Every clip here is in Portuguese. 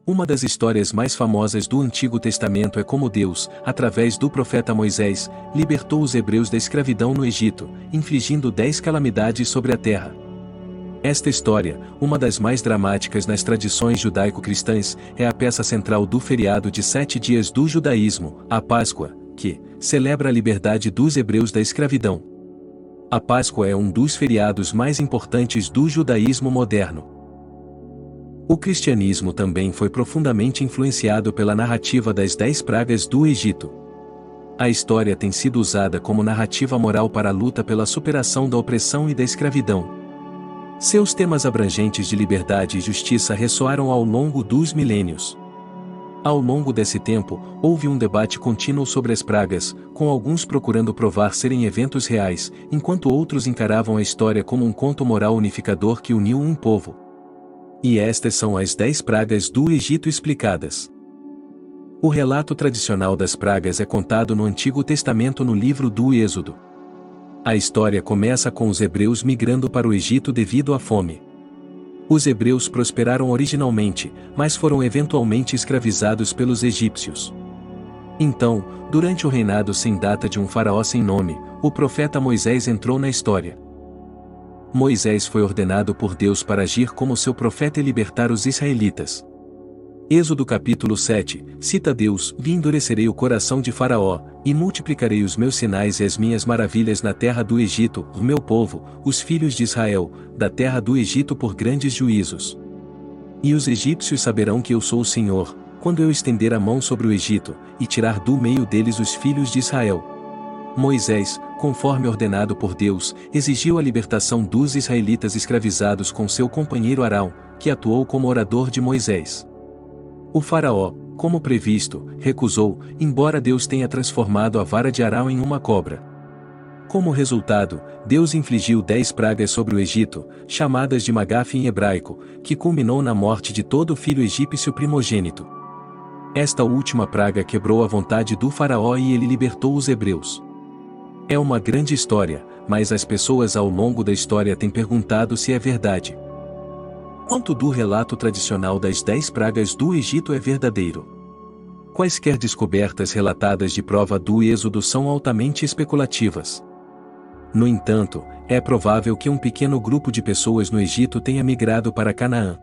Uma das histórias mais famosas do Antigo Testamento é como Deus, através do profeta Moisés, libertou os hebreus da escravidão no Egito, infligindo 10 calamidades sobre a terra. Esta história, uma das mais dramáticas nas tradições judaico-cristãs, é a peça central do feriado de 7 dias do judaísmo, a Páscoa, que celebra a liberdade dos hebreus da escravidão. A Páscoa é um dos feriados mais importantes do judaísmo moderno. O cristianismo também foi profundamente influenciado pela narrativa das 10 pragas do Egito. A história tem sido usada como narrativa moral para a luta pela superação da opressão e da escravidão. Seus temas abrangentes de liberdade e justiça ressoaram ao longo dos milênios. Ao longo desse tempo, houve um debate contínuo sobre as pragas, com alguns procurando provar serem eventos reais, enquanto outros encaravam a história como um conto moral unificador que uniu um povo. E estas são as 10 pragas do Egito explicadas. O relato tradicional das pragas é contado no Antigo Testamento no livro do Êxodo. A história começa com os hebreus migrando para o Egito devido à fome. Os hebreus prosperaram originalmente, mas foram eventualmente escravizados pelos egípcios. Então, durante o reinado sem data de um faraó sem nome, o profeta Moisés entrou na história. Moisés foi ordenado por Deus para agir como seu profeta e libertar os israelitas. Êxodo capítulo 7, cita Deus: "Vi endurecerei o coração de Faraó, e multiplicarei os meus sinais e as minhas maravilhas na terra do Egito, o meu povo, os filhos de Israel, da terra do Egito por grandes juízos. E os egípcios saberão que eu sou o Senhor, quando eu estender a mão sobre o Egito, e tirar do meio deles os filhos de Israel." Moisés, conforme ordenado por Deus, exigiu a libertação dos israelitas escravizados com seu companheiro Arão, que atuou como orador de Moisés. O faraó, como previsto, recusou, embora Deus tenha transformado a vara de Arão em uma cobra. Como resultado, Deus infligiu 10 pragas sobre o Egito, chamadas de Magaf em hebraico, que culminou na morte de todo filho egípcio primogênito. Esta última praga quebrou a vontade do faraó e ele libertou os hebreus. É uma grande história, mas as pessoas ao longo da história têm perguntado se é verdade. Quanto do relato tradicional das 10 pragas do Egito é verdadeiro? Quaisquer descobertas relatadas de prova do Êxodo são altamente especulativas. No entanto, é provável que um pequeno grupo de pessoas no Egito tenha migrado para Canaã.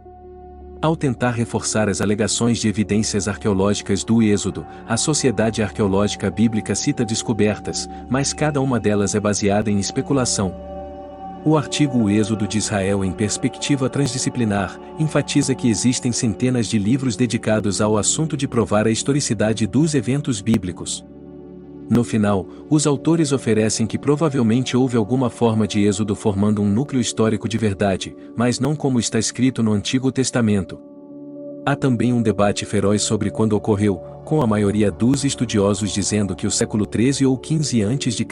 Ao tentar reforçar as alegações de evidências arqueológicas do Êxodo, a Sociedade Arqueológica Bíblica cita descobertas, mas cada uma delas é baseada em especulação. O artigo O Êxodo de Israel em Perspectiva Transdisciplinar enfatiza que existem centenas de livros dedicados ao assunto de provar a historicidade dos eventos bíblicos. No final, os autores oferecem que provavelmente houve alguma forma de êxodo formando um núcleo histórico de verdade, mas não como está escrito no Antigo Testamento. Há também um debate feroz sobre quando ocorreu, com a maioria dos estudiosos dizendo que o século 13 ou 15 a.C.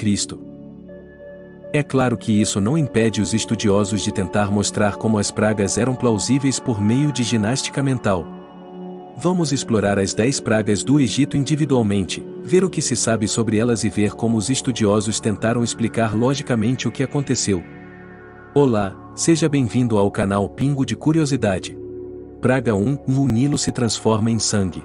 É claro que isso não impede os estudiosos de tentar mostrar como as pragas eram plausíveis por meio de ginástica mental. Vamos explorar as 10 pragas do Egito individualmente, ver o que se sabe sobre elas e ver como os estudiosos tentaram explicar logicamente o que aconteceu. Olá, seja bem-vindo ao canal Pingo de Curiosidade. Praga 1: o Nilo se transforma em sangue.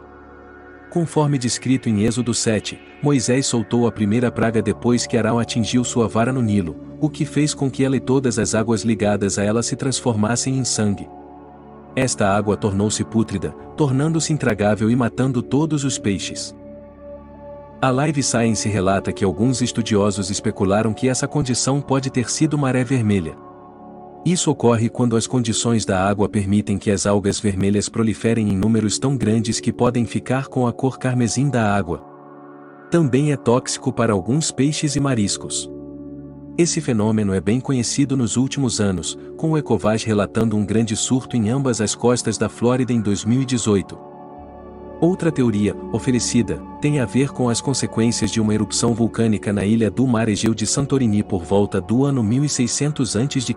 Conforme descrito em Êxodo 7, Moisés soltou a primeira praga depois que Arão atingiu sua vara no Nilo, o que fez com que ela e todas as águas ligadas a ela se transformassem em sangue. Esta água tornou-se pútrida, tornando-se intragável e matando todos os peixes. A Live Science relata que alguns estudiosos especularam que essa condição pode ter sido maré vermelha. Isso ocorre quando as condições da água permitem que as algas vermelhas proliferem em números tão grandes que podem ficar com a cor carmesim da água. Também é tóxico para alguns peixes e mariscos. Esse fenômeno é bem conhecido nos últimos anos, com o Ecovage relatando um grande surto em ambas as costas da Flórida em 2018. Outra teoria, oferecida, tem a ver com as consequências de uma erupção vulcânica na ilha do Mar Egeu de Santorini por volta do ano 1600 a.C.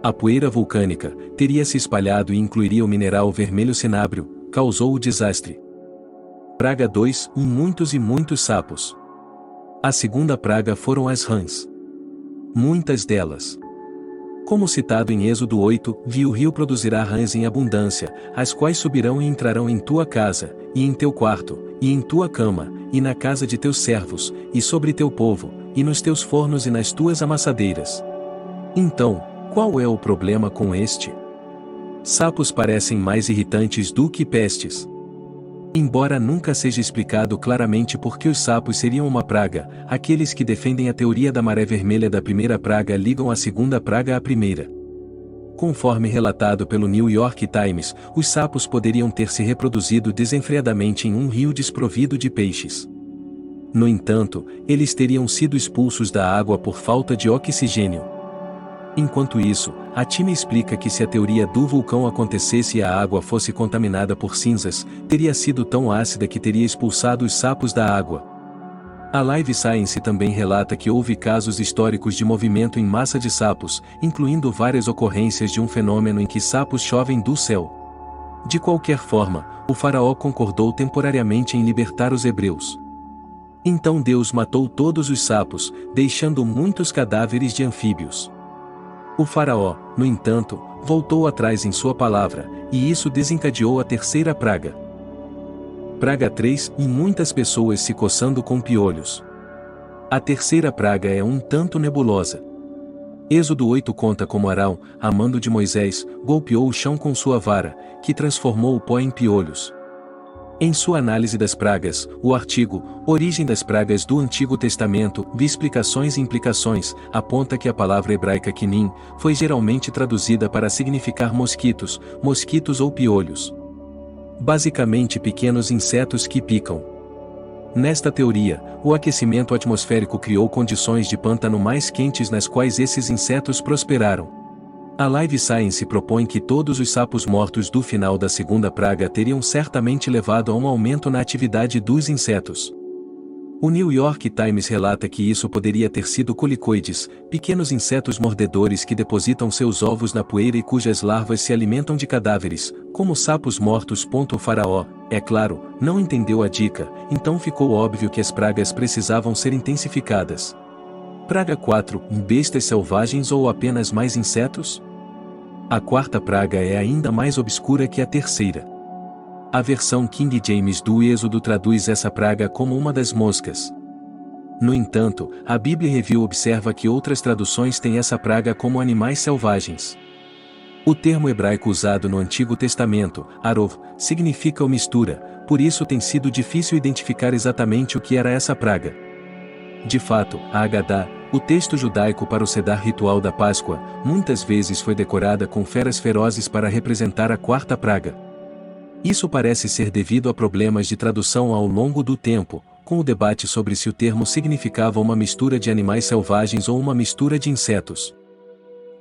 A poeira vulcânica teria se espalhado e incluiria o mineral vermelho cinábrio, causou o desastre. Praga 2: muitos e muitos sapos. A segunda praga foram as rãs. Muitas delas Como citado em Êxodo 8, vi o rio produzirá rãs em abundância, as quais subirão e entrarão em tua casa, e em teu quarto, e em tua cama, e na casa de teus servos, e sobre teu povo, e nos teus fornos e nas tuas amassadeiras. Então, qual é o problema com este? Sapos parecem mais irritantes do que pestes. Embora nunca seja explicado claramente por que os sapos seriam uma praga, aqueles que defendem a teoria da maré vermelha da primeira praga ligam a segunda praga à primeira. Conforme relatado pelo New York Times, os sapos poderiam ter se reproduzido desenfreadamente em um rio desprovido de peixes. No entanto, eles teriam sido expulsos da água por falta de oxigênio. Enquanto isso, a Tina explica que se a teoria do vulcão acontecesse e a água fosse contaminada por cinzas, teria sido tão ácida que teria expulsado os sapos da água. A Live Science também relata que houve casos históricos de movimento em massa de sapos, incluindo várias ocorrências de um fenômeno em que sapos chovem do céu. De qualquer forma, o faraó concordou temporariamente em libertar os hebreus. Então Deus matou todos os sapos, deixando muitos cadáveres de anfíbios. O faraó, no entanto, voltou atrás em sua palavra, e isso desencadeou a terceira praga. Praga 3, e muitas pessoas se coçando com piolhos. A terceira praga é um tanto nebulosa. Êxodo 8 conta como Arão, a mando de Moisés, golpeou o chão com sua vara, que transformou o pó em piolhos. Em sua análise das pragas, o artigo Origem das Pragas do Antigo Testamento, de Explicações e Implicações, aponta que a palavra hebraica quinim foi geralmente traduzida para significar mosquitos ou piolhos. Basicamente pequenos insetos que picam. Nesta teoria, o aquecimento atmosférico criou condições de pântano mais quentes nas quais esses insetos prosperaram. A Live Science propõe que todos os sapos mortos do final da segunda praga teriam certamente levado a um aumento na atividade dos insetos. O New York Times relata que isso poderia ter sido colicoides, pequenos insetos mordedores que depositam seus ovos na poeira e cujas larvas se alimentam de cadáveres, como sapos mortos. O faraó, é claro, não entendeu a dica, então ficou óbvio que as pragas precisavam ser intensificadas. Praga 4, bestas selvagens ou apenas mais insetos? A quarta praga é ainda mais obscura que a terceira. A versão King James do Êxodo traduz essa praga como uma das moscas. No entanto, a Bíblia Review observa que outras traduções têm essa praga como animais selvagens. O termo hebraico usado no Antigo Testamento, arov, significa o mistura, por isso tem sido difícil identificar exatamente o que era essa praga. De fato, a Agadá, o texto judaico para o Sedar ritual da Páscoa, muitas vezes foi decorada com feras ferozes para representar a quarta praga. Isso parece ser devido a problemas de tradução ao longo do tempo, com o debate sobre se o termo significava uma mistura de animais selvagens ou uma mistura de insetos.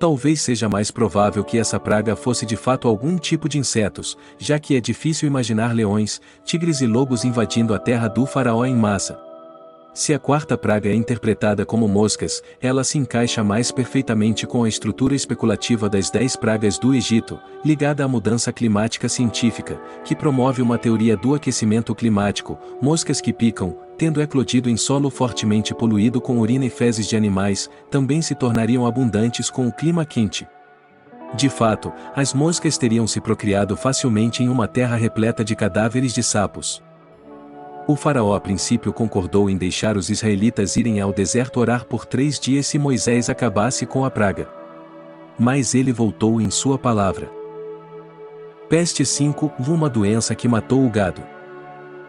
Talvez seja mais provável que essa praga fosse de fato algum tipo de insetos, já que é difícil imaginar leões, tigres e lobos invadindo a terra do faraó em massa. Se a quarta praga é interpretada como moscas, ela se encaixa mais perfeitamente com a estrutura especulativa das 10 pragas do Egito, ligada à mudança climática científica, que promove uma teoria do aquecimento climático. Moscas que picam, tendo eclodido em solo fortemente poluído com urina e fezes de animais, também se tornariam abundantes com o clima quente. De fato, as moscas teriam se procriado facilmente em uma terra repleta de cadáveres de sapos. O faraó a princípio concordou em deixar os israelitas irem ao deserto orar por 3 dias se Moisés acabasse com a praga. Mas ele voltou em sua palavra. Peste 5, uma doença que matou o gado.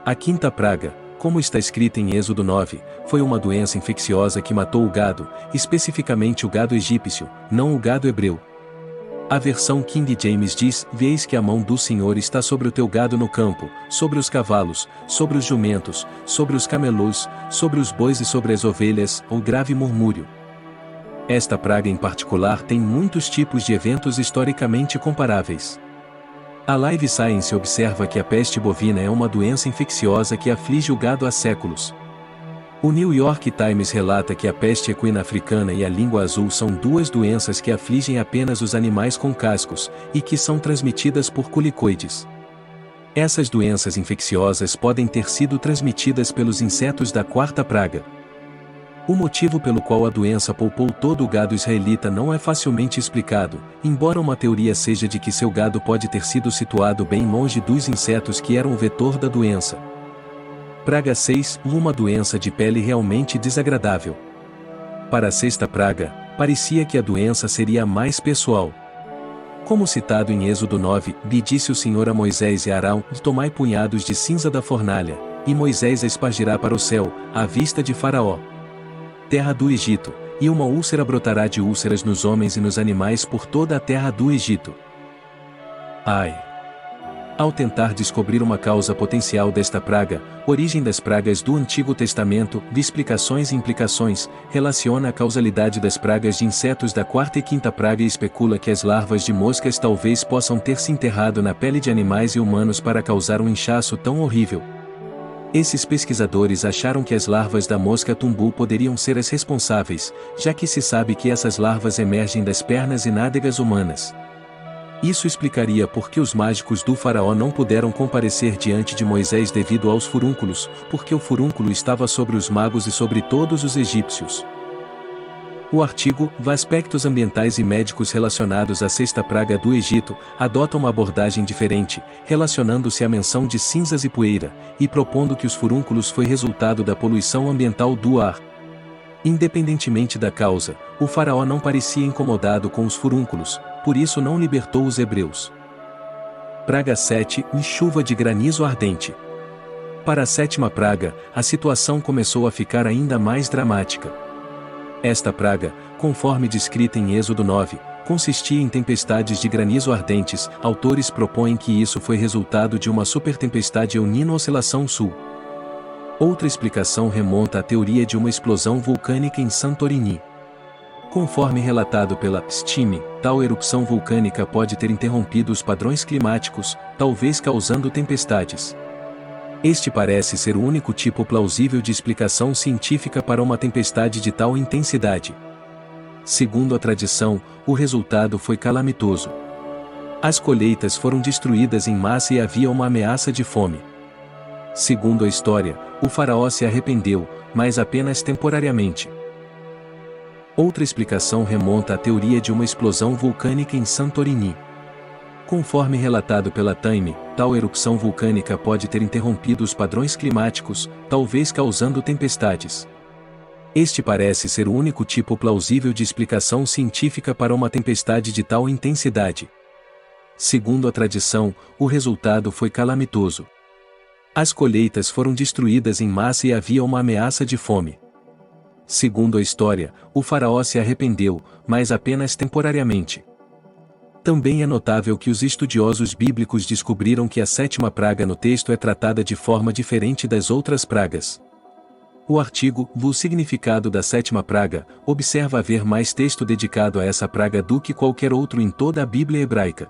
A quinta praga, como está escrita em Êxodo 9, foi uma doença infecciosa que matou o gado, especificamente o gado egípcio, não o gado hebreu. A versão King James diz: "Veis que a mão do Senhor está sobre o teu gado no campo, sobre os cavalos, sobre os jumentos, sobre os camelos, sobre os bois e sobre as ovelhas", ou grave murmúrio. Esta praga em particular tem muitos tipos de eventos historicamente comparáveis. A Live Science observa que a peste bovina é uma doença infecciosa que aflige o gado há séculos. O New York Times relata que a peste equina africana e a língua azul são 2 doenças que afligem apenas os animais com cascos, e que são transmitidas por colicoides. Essas doenças infecciosas podem ter sido transmitidas pelos insetos da quarta praga. O motivo pelo qual a doença poupou todo o gado israelita não é facilmente explicado, embora uma teoria seja de que seu gado pode ter sido situado bem longe dos insetos que eram o vetor da doença. Praga 6. Uma doença de pele realmente desagradável. Para a sexta praga, parecia que a doença seria mais pessoal. Como citado em Êxodo 9, disse o Senhor a Moisés e a Arão: tomai punhados de cinza da fornalha, e Moisés a espargirá para o céu, à vista de Faraó, terra do Egito, e uma úlcera brotará de úlceras nos homens e nos animais por toda a terra do Egito. Ai! Ao tentar descobrir uma causa potencial desta praga, origem das pragas do Antigo Testamento, de explicações e implicações, relaciona a causalidade das pragas de insetos da quarta e quinta praga e especula que as larvas de moscas talvez possam ter se enterrado na pele de animais e humanos para causar um inchaço tão horrível. Esses pesquisadores acharam que as larvas da mosca tumbu poderiam ser as responsáveis, já que se sabe que essas larvas emergem das pernas e nádegas humanas. Isso explicaria por que os mágicos do faraó não puderam comparecer diante de Moisés devido aos furúnculos, porque o furúnculo estava sobre os magos e sobre todos os egípcios. O artigo Aspectos ambientais e médicos relacionados à sexta praga do Egito adota uma abordagem diferente, relacionando-se à menção de cinzas e poeira, e propondo que os furúnculos foi resultado da poluição ambiental do ar. Independentemente da causa, o faraó não parecia incomodado com os furúnculos, por isso não libertou os hebreus. Praga 7. Chuva de granizo ardente. Para a sétima praga, a situação começou a ficar ainda mais dramática. Esta praga, conforme descrita em Êxodo 9, consistia em tempestades de granizo ardentes. Autores propõem que isso foi resultado de uma supertempestade El Niño Oscilação Sul. Outra explicação remonta à teoria de uma explosão vulcânica em Santorini. Conforme relatado pela STEAM, tal erupção vulcânica pode ter interrompido os padrões climáticos, talvez causando tempestades. Este parece ser o único tipo plausível de explicação científica para uma tempestade de tal intensidade. Segundo a tradição, o resultado foi calamitoso. As colheitas foram destruídas em massa e havia uma ameaça de fome. Segundo a história, o faraó se arrependeu, mas apenas temporariamente. Outra explicação remonta à teoria de uma explosão vulcânica em Santorini. Conforme relatado pela Time, tal erupção vulcânica pode ter interrompido os padrões climáticos, talvez causando tempestades. Este parece ser o único tipo plausível de explicação científica para uma tempestade de tal intensidade. Segundo a tradição, o resultado foi calamitoso. As colheitas foram destruídas em massa e havia uma ameaça de fome. Segundo a história, o faraó se arrependeu, mas apenas temporariamente. Também é notável que os estudiosos bíblicos descobriram que a sétima praga no texto é tratada de forma diferente das outras pragas. O artigo O significado da sétima praga observa haver mais texto dedicado a essa praga do que qualquer outro em toda a Bíblia hebraica.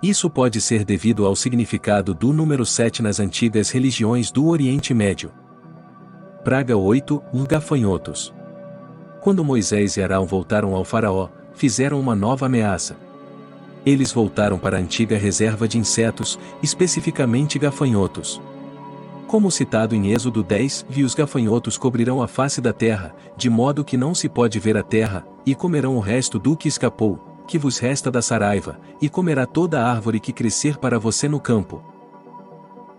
Isso pode ser devido ao significado do número 7 nas antigas religiões do Oriente Médio. Praga 8. Gafanhotos. Quando Moisés e Arão voltaram ao faraó, fizeram uma nova ameaça. Eles voltaram para a antiga reserva de insetos, especificamente gafanhotos. Como citado em Êxodo 10, os gafanhotos cobrirão a face da terra, de modo que não se pode ver a terra, e comerão o resto do que escapou, que vos resta da saraiva, e comerá toda a árvore que crescer para você no campo.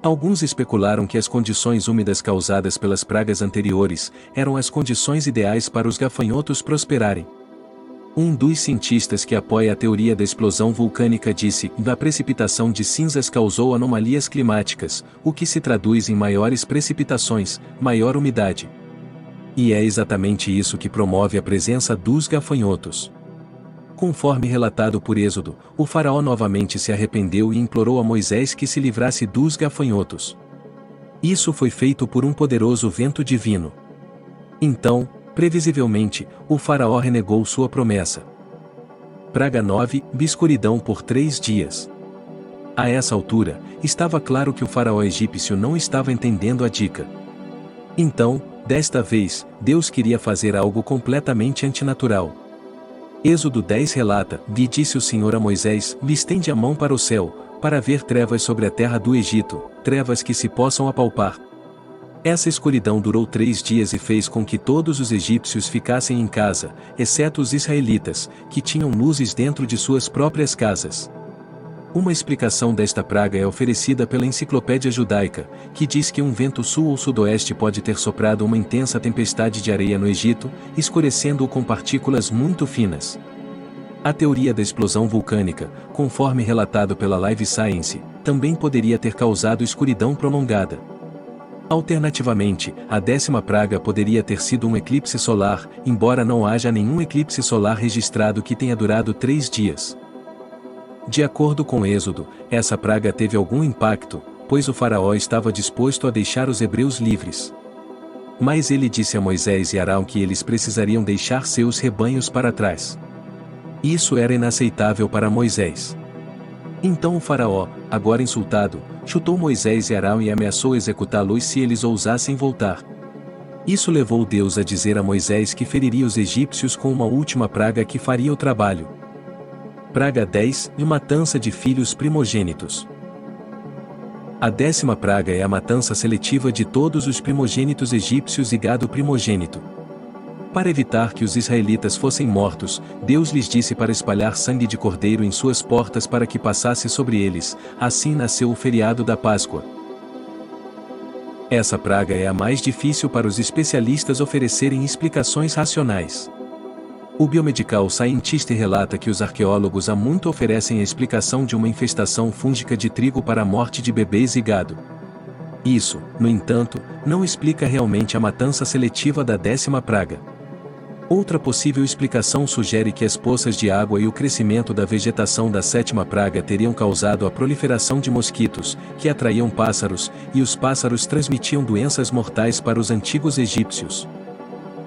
Alguns especularam que as condições úmidas causadas pelas pragas anteriores eram as condições ideais para os gafanhotos prosperarem. Um dos cientistas que apoia a teoria da explosão vulcânica disse: a precipitação de cinzas causou anomalias climáticas, o que se traduz em maiores precipitações, maior umidade. E é exatamente isso que promove a presença dos gafanhotos. Conforme relatado por Êxodo, o faraó novamente se arrependeu e implorou a Moisés que se livrasse dos gafanhotos. Isso foi feito por um poderoso vento divino. Então, previsivelmente, o faraó renegou sua promessa. Praga 9. Escuridão por 3 dias. A essa altura, estava claro que o faraó egípcio não estava entendendo a dica. Então, desta vez, Deus queria fazer algo completamente antinatural. Êxodo 10 relata: disse o Senhor a Moisés: estende a mão para o céu, para ver trevas sobre a terra do Egito, trevas que se possam apalpar. Essa escuridão durou 3 dias e fez com que todos os egípcios ficassem em casa, exceto os israelitas, que tinham luzes dentro de suas próprias casas. Uma explicação desta praga é oferecida pela Enciclopédia Judaica, que diz que um vento sul ou sudoeste pode ter soprado uma intensa tempestade de areia no Egito, escurecendo-o com partículas muito finas. A teoria da explosão vulcânica, conforme relatado pela Live Science, também poderia ter causado escuridão prolongada. Alternativamente, a 10ª praga poderia ter sido um eclipse solar, embora não haja nenhum eclipse solar registrado que tenha durado 3 dias. De acordo com Êxodo, essa praga teve algum impacto, pois o faraó estava disposto a deixar os hebreus livres. Mas ele disse a Moisés e Arão que eles precisariam deixar seus rebanhos para trás. Isso era inaceitável para Moisés. Então o faraó, agora insultado, chutou Moisés e Arão e ameaçou executá-los se eles ousassem voltar. Isso levou Deus a dizer a Moisés que feriria os egípcios com uma última praga que faria o trabalho. Praga 10, e matança de filhos primogênitos. A 10ª praga é a matança seletiva de todos os primogênitos egípcios e gado primogênito. Para evitar que os israelitas fossem mortos, Deus lhes disse para espalhar sangue de cordeiro em suas portas para que passasse sobre eles, assim nasceu o feriado da Páscoa. Essa praga é a mais difícil para os especialistas oferecerem explicações racionais. O Biomedical Scientist relata que os arqueólogos há muito oferecem a explicação de uma infestação fúngica de trigo para a morte de bebês e gado. Isso, no entanto, não explica realmente a matança seletiva da 10ª praga. Outra possível explicação sugere que as poças de água e o crescimento da vegetação da 7ª praga teriam causado a proliferação de mosquitos, que atraíam pássaros, e os pássaros transmitiam doenças mortais para os antigos egípcios.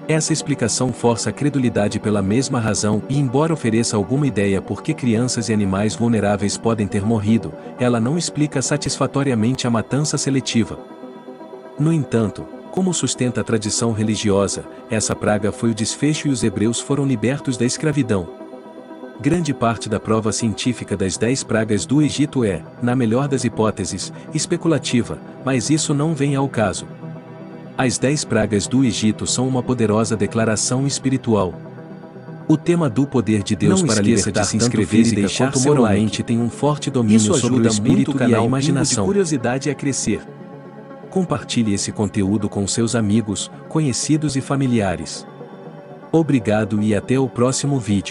Essa explicação força a credulidade pela mesma razão e, embora ofereça alguma ideia por que crianças e animais vulneráveis podem ter morrido, ela não explica satisfatoriamente a matança seletiva. No entanto, como sustenta a tradição religiosa, essa praga foi o desfecho e os hebreus foram libertos da escravidão. Grande parte da prova científica das 10 pragas do Egito é, na melhor das hipóteses, especulativa, mas isso não vem ao caso. As 10 pragas do Egito são uma poderosa declaração espiritual. O tema do poder de Deus para libertar de se inscrever e deixar seu like tem um forte domínio sobre o espírito e a imaginação. Curiosidade é crescer. Compartilhe esse conteúdo com seus amigos, conhecidos e familiares. Obrigado e até o próximo vídeo.